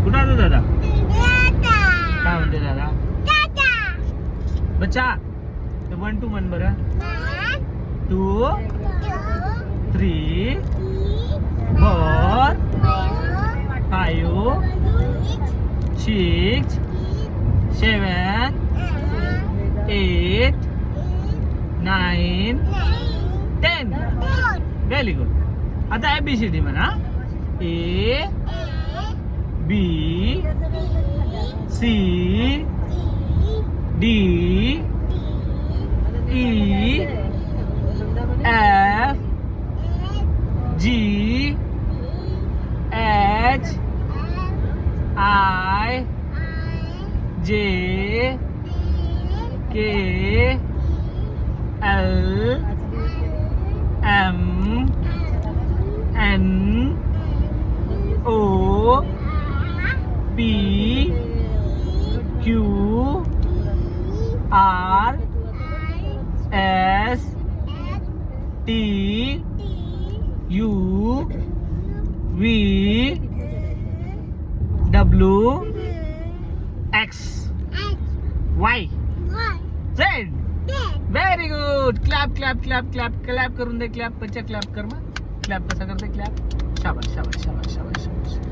कुठं आलो दादा? काय म्हणते दादा? बच्चा 1 2 म्हण बरं. 2 3 4 5 6 7 8 9 10. Very good. आता ABCD म्हणा. A B C D E F G H I J K L M N O P Q R S T U V W X Y Z. Very good. Clap clap clap clap clap करून दे. Clap बच्चा clap कर. मग clap कसा करते? Clap. शाबाश शाबाश शाबाश शाबाश शाबाश.